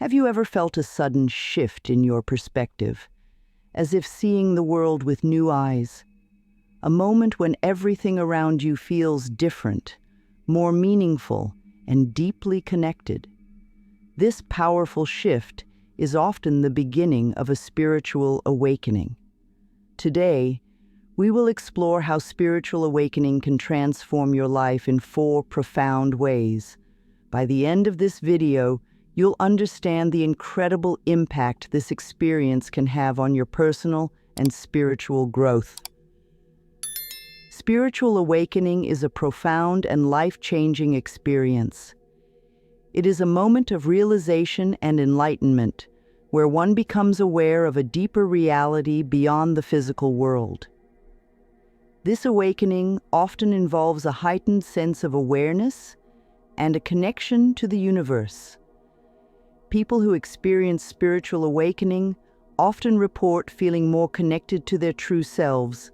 Have you ever felt a sudden shift in your perspective, as if seeing the world with new eyes? A moment when everything around you feels different, more meaningful, and deeply connected. This powerful shift is often the beginning of a spiritual awakening. Today, we will explore how spiritual awakening can transform your life in 4 profound ways. By the end of this video, you'll understand the incredible impact this experience can have on your personal and spiritual growth. Spiritual awakening is a profound and life-changing experience. It is a moment of realization and enlightenment, where one becomes aware of a deeper reality beyond the physical world. This awakening often involves a heightened sense of awareness and a connection to the universe. People who experience spiritual awakening often report feeling more connected to their true selves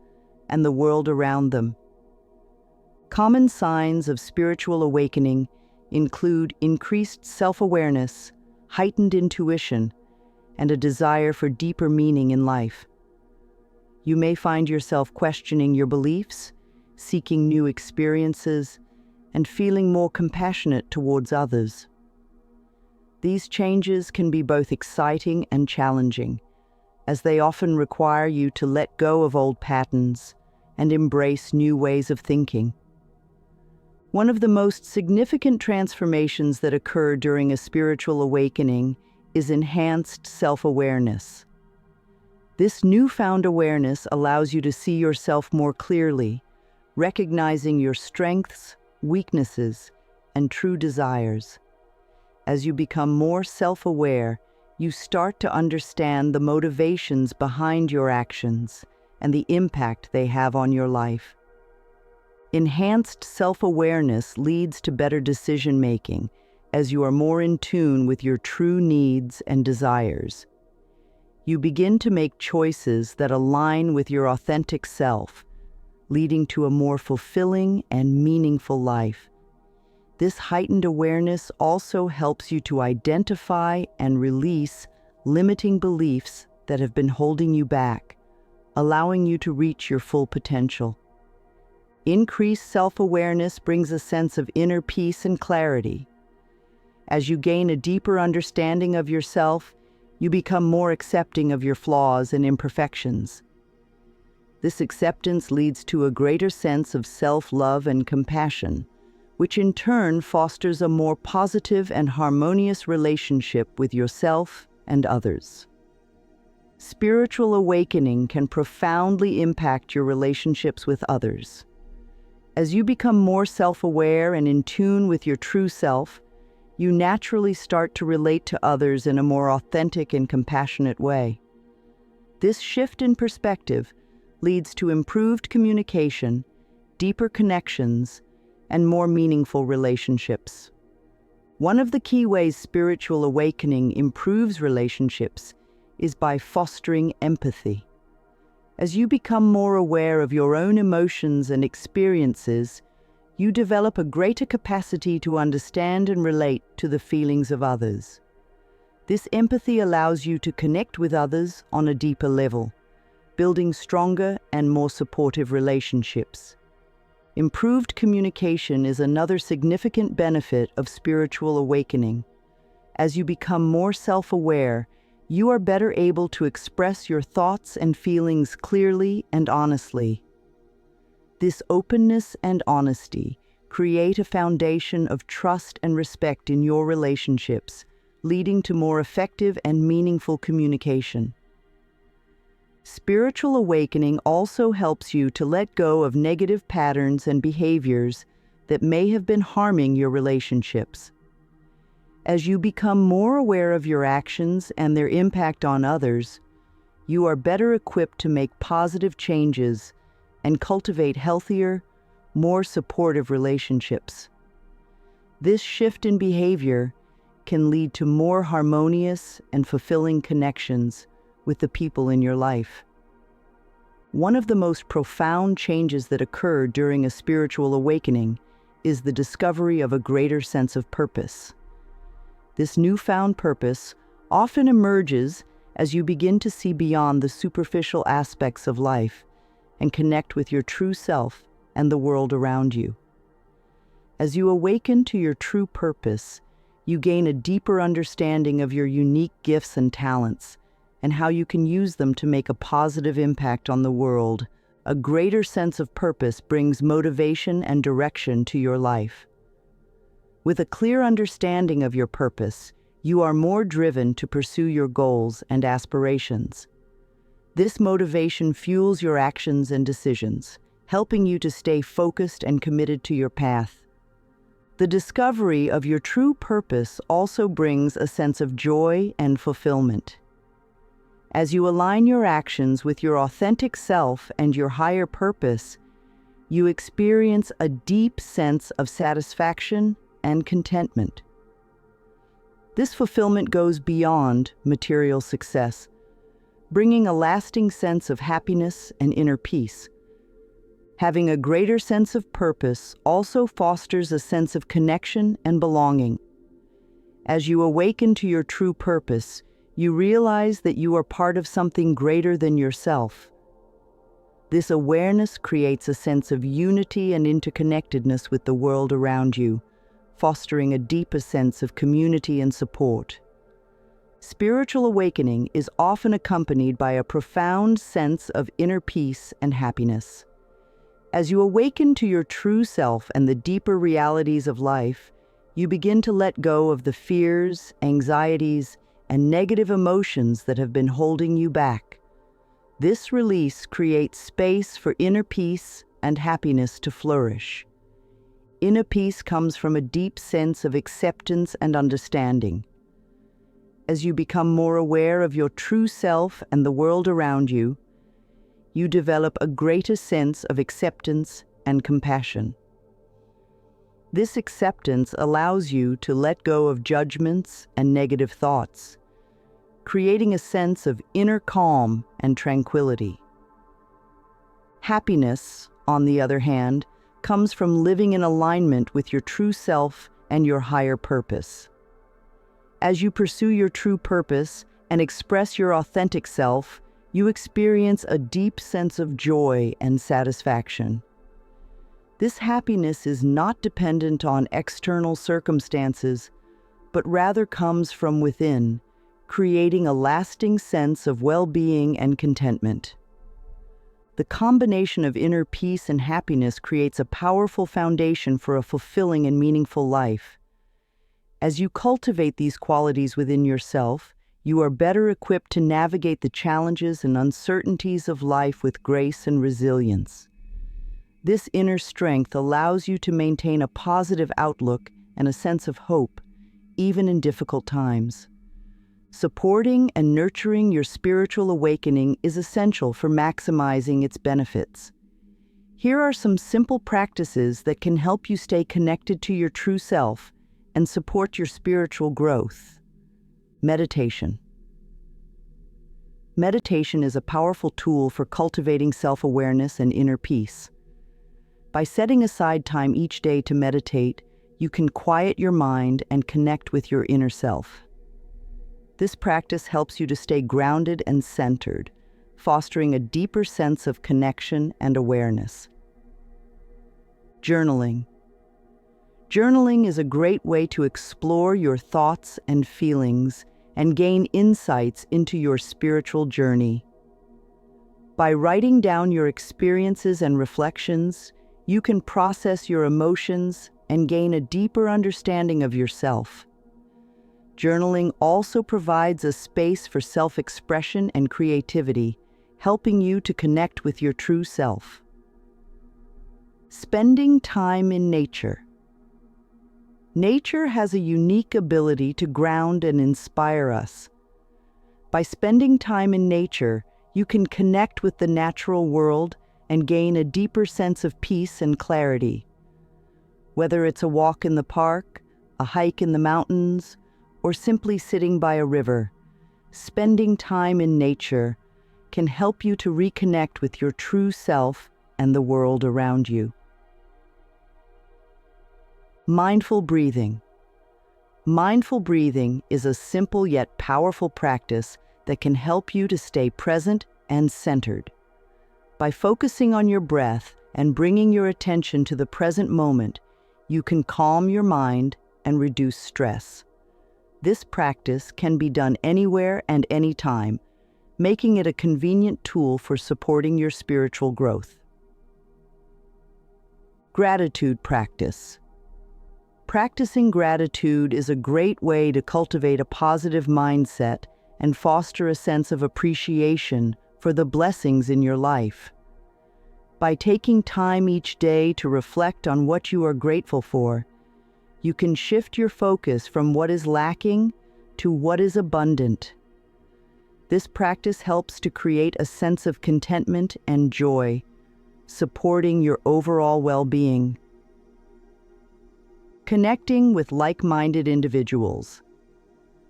and the world around them. Common signs of spiritual awakening include increased self-awareness, heightened intuition, and a desire for deeper meaning in life. You may find yourself questioning your beliefs, seeking new experiences, and feeling more compassionate towards others. These changes can be both exciting and challenging, as they often require you to let go of old patterns and embrace new ways of thinking. One of the most significant transformations that occur during a spiritual awakening is enhanced self-awareness. This newfound awareness allows you to see yourself more clearly, recognizing your strengths, weaknesses, and true desires. As you become more self-aware, you start to understand the motivations behind your actions and the impact they have on your life. Enhanced self-awareness leads to better decision-making, as you are more in tune with your true needs and desires. You begin to make choices that align with your authentic self, leading to a more fulfilling and meaningful life. This heightened awareness also helps you to identify and release limiting beliefs that have been holding you back, allowing you to reach your full potential. Increased self-awareness brings a sense of inner peace and clarity. As you gain a deeper understanding of yourself, you become more accepting of your flaws and imperfections. This acceptance leads to a greater sense of self-love and compassion, which in turn fosters a more positive and harmonious relationship with yourself and others. Spiritual awakening can profoundly impact your relationships with others. As you become more self-aware and in tune with your true self, you naturally start to relate to others in a more authentic and compassionate way. This shift in perspective leads to improved communication, deeper connections, and more meaningful relationships. One of the key ways spiritual awakening improves relationships is by fostering empathy. As you become more aware of your own emotions and experiences, you develop a greater capacity to understand and relate to the feelings of others. This empathy allows you to connect with others on a deeper level, building stronger and more supportive relationships. Improved communication is another significant benefit of spiritual awakening. As you become more self-aware, you are better able to express your thoughts and feelings clearly and honestly. This openness and honesty create a foundation of trust and respect in your relationships, leading to more effective and meaningful communication. Spiritual awakening also helps you to let go of negative patterns and behaviors that may have been harming your relationships. As you become more aware of your actions and their impact on others, you are better equipped to make positive changes and cultivate healthier, more supportive relationships. This shift in behavior can lead to more harmonious and fulfilling connections with the people in your life. One of the most profound changes that occur during a spiritual awakening is the discovery of a greater sense of purpose. This newfound purpose often emerges as you begin to see beyond the superficial aspects of life and connect with your true self and the world around you. As you awaken to your true purpose, you gain a deeper understanding of your unique gifts and talents and how you can use them to make a positive impact on the world. A greater sense of purpose brings motivation and direction to your life. With a clear understanding of your purpose, you are more driven to pursue your goals and aspirations. This motivation fuels your actions and decisions, helping you to stay focused and committed to your path. The discovery of your true purpose also brings a sense of joy and fulfillment. As you align your actions with your authentic self and your higher purpose, you experience a deep sense of satisfaction and contentment. This fulfillment goes beyond material success, bringing a lasting sense of happiness and inner peace. Having a greater sense of purpose also fosters a sense of connection and belonging. As you awaken to your true purpose, you realize that you are part of something greater than yourself. This awareness creates a sense of unity and interconnectedness with the world around you, fostering a deeper sense of community and support. Spiritual awakening is often accompanied by a profound sense of inner peace and happiness. As you awaken to your true self and the deeper realities of life, you begin to let go of the fears, anxieties, and negative emotions that have been holding you back. This release creates space for inner peace and happiness to flourish. Inner peace comes from a deep sense of acceptance and understanding. As you become more aware of your true self and the world around you, you develop a greater sense of acceptance and compassion. This acceptance allows you to let go of judgments and negative thoughts, creating a sense of inner calm and tranquility. Happiness, on the other hand, comes from living in alignment with your true self and your higher purpose. As you pursue your true purpose and express your authentic self, you experience a deep sense of joy and satisfaction. This happiness is not dependent on external circumstances, but rather comes from within, creating a lasting sense of well-being and contentment. The combination of inner peace and happiness creates a powerful foundation for a fulfilling and meaningful life. As you cultivate these qualities within yourself, you are better equipped to navigate the challenges and uncertainties of life with grace and resilience. This inner strength allows you to maintain a positive outlook and a sense of hope, even in difficult times. Supporting and nurturing your spiritual awakening is essential for maximizing its benefits. Here are some simple practices that can help you stay connected to your true self and support your spiritual growth. Meditation. Meditation is a powerful tool for cultivating self-awareness and inner peace. By setting aside time each day to meditate, you can quiet your mind and connect with your inner self. This practice helps you to stay grounded and centered, fostering a deeper sense of connection and awareness. Journaling. Journaling is a great way to explore your thoughts and feelings and gain insights into your spiritual journey. By writing down your experiences and reflections, you can process your emotions and gain a deeper understanding of yourself. Journaling also provides a space for self-expression and creativity, helping you to connect with your true self. Spending time in nature. Nature has a unique ability to ground and inspire us. By spending time in nature, you can connect with the natural world and gain a deeper sense of peace and clarity. Whether it's a walk in the park, a hike in the mountains, or simply sitting by a river, spending time in nature can help you to reconnect with your true self and the world around you. Mindful breathing. Mindful breathing is a simple yet powerful practice that can help you to stay present and centered. By focusing on your breath and bringing your attention to the present moment, you can calm your mind and reduce stress. This practice can be done anywhere and anytime, making it a convenient tool for supporting your spiritual growth. Gratitude practice. Practicing gratitude is a great way to cultivate a positive mindset and foster a sense of appreciation for the blessings in your life. By taking time each day to reflect on what you are grateful for, you can shift your focus from what is lacking to what is abundant. This practice helps to create a sense of contentment and joy, supporting your overall well-being. Connecting with like-minded individuals.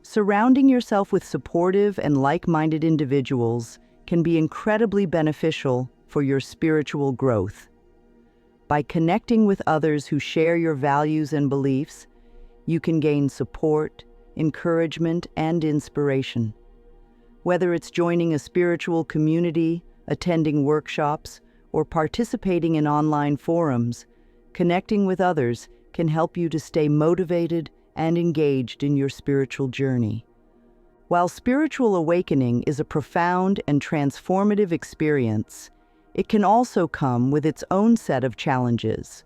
Surrounding yourself with supportive and like-minded individuals can be incredibly beneficial for your spiritual growth. By connecting with others who share your values and beliefs, you can gain support, encouragement, and inspiration. Whether it's joining a spiritual community, attending workshops, or participating in online forums, connecting with others can help you to stay motivated and engaged in your spiritual journey. While spiritual awakening is a profound and transformative experience, it can also come with its own set of challenges.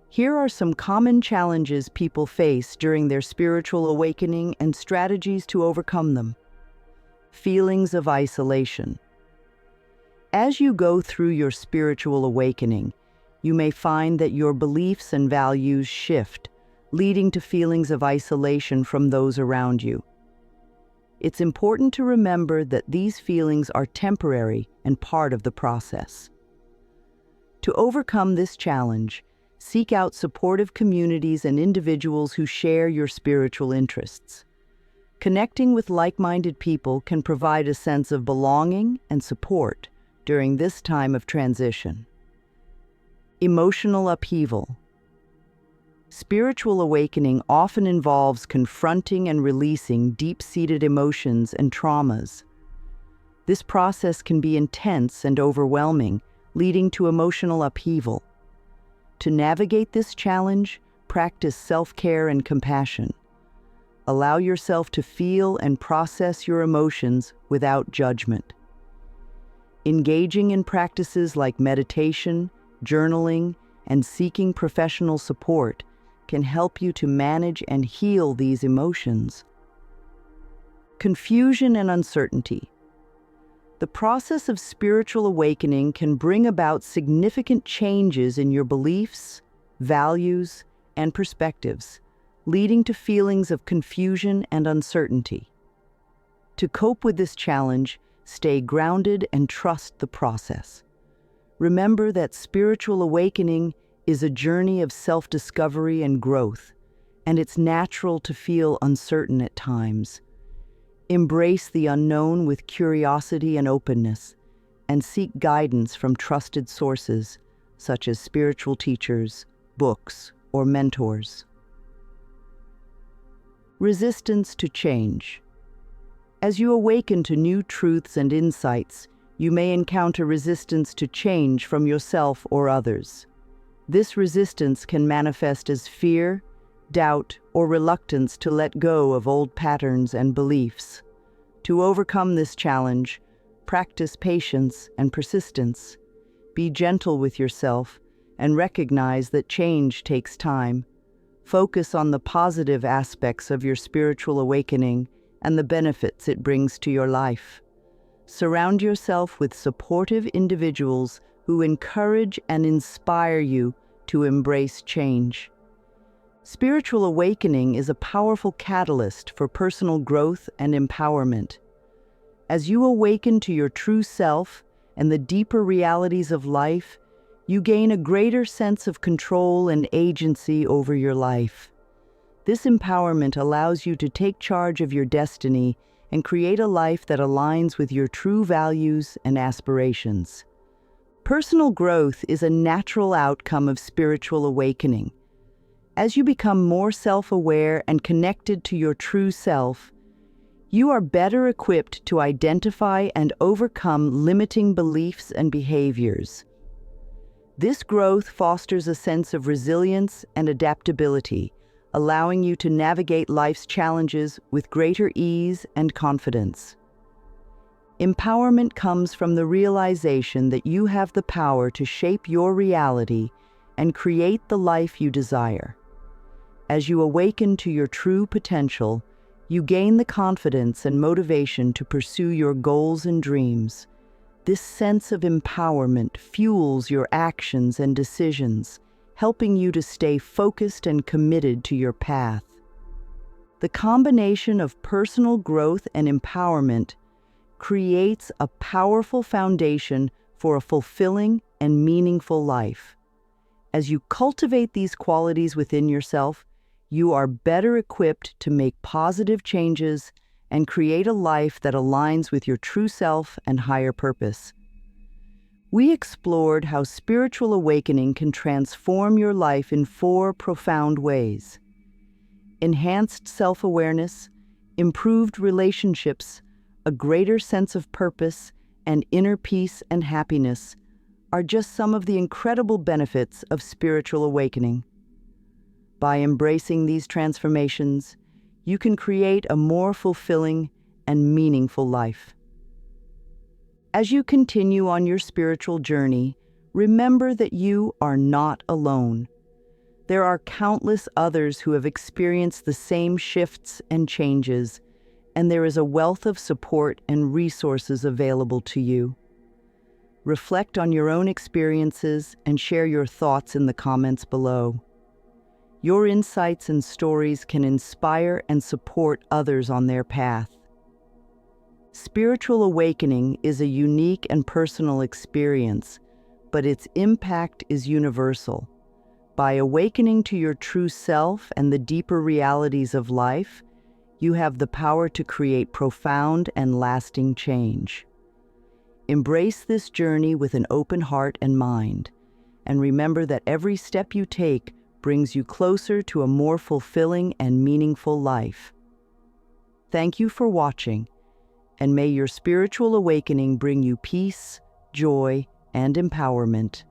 Here are some common challenges people face during their spiritual awakening and strategies to overcome them. Feelings of isolation. As you go through your spiritual awakening, you may find that your beliefs and values shift, leading to feelings of isolation from those around you. It's important to remember that these feelings are temporary and part of the process. To overcome this challenge, seek out supportive communities and individuals who share your spiritual interests. Connecting with like-minded people can provide a sense of belonging and support during this time of transition. Emotional upheaval. Spiritual awakening often involves confronting and releasing deep-seated emotions and traumas. This process can be intense and overwhelming, leading to emotional upheaval. To navigate this challenge, practice self-care and compassion. Allow yourself to feel and process your emotions without judgment. Engaging in practices like meditation, journaling, and seeking professional support can help you to manage and heal these emotions. Confusion and uncertainty. The process of spiritual awakening can bring about significant changes in your beliefs, values, and perspectives, leading to feelings of confusion and uncertainty. To cope with this challenge, stay grounded and trust the process. Remember that spiritual awakening is a journey of self-discovery and growth, and it's natural to feel uncertain at times. Embrace the unknown with curiosity and openness, and seek guidance from trusted sources, such as spiritual teachers, books, or mentors. Resistance to change. As you awaken to new truths and insights, you may encounter resistance to change from yourself or others. This resistance can manifest as fear, doubt, or reluctance to let go of old patterns and beliefs. To overcome this challenge, practice patience and persistence. Be gentle with yourself and recognize that change takes time. Focus on the positive aspects of your spiritual awakening and the benefits it brings to your life. Surround yourself with supportive individuals who encourage and inspire you to embrace change. Spiritual awakening is a powerful catalyst for personal growth and empowerment. As you awaken to your true self and the deeper realities of life, you gain a greater sense of control and agency over your life. This empowerment allows you to take charge of your destiny and create a life that aligns with your true values and aspirations. Personal growth is a natural outcome of spiritual awakening. As you become more self-aware and connected to your true self, you are better equipped to identify and overcome limiting beliefs and behaviors. This growth fosters a sense of resilience and adaptability, allowing you to navigate life's challenges with greater ease and confidence. Empowerment comes from the realization that you have the power to shape your reality and create the life you desire. As you awaken to your true potential, you gain the confidence and motivation to pursue your goals and dreams. This sense of empowerment fuels your actions and decisions, helping you to stay focused and committed to your path. The combination of personal growth and empowerment creates a powerful foundation for a fulfilling and meaningful life. As you cultivate these qualities within yourself, you are better equipped to make positive changes and create a life that aligns with your true self and higher purpose. We explored how spiritual awakening can transform your life in 4 profound ways. Enhanced self-awareness, improved relationships, a greater sense of purpose, and inner peace and happiness are just some of the incredible benefits of spiritual awakening. By embracing these transformations, you can create a more fulfilling and meaningful life. As you continue on your spiritual journey, remember that you are not alone. There are countless others who have experienced the same shifts and changes, and there is a wealth of support and resources available to you. Reflect on your own experiences and share your thoughts in the comments below. Your insights and stories can inspire and support others on their path. Spiritual awakening is a unique and personal experience, but its impact is universal. By awakening to your true self and the deeper realities of life, you have the power to create profound and lasting change. Embrace this journey with an open heart and mind, and remember that every step you take brings you closer to a more fulfilling and meaningful life. Thank you for watching, and may your spiritual awakening bring you peace, joy, and empowerment.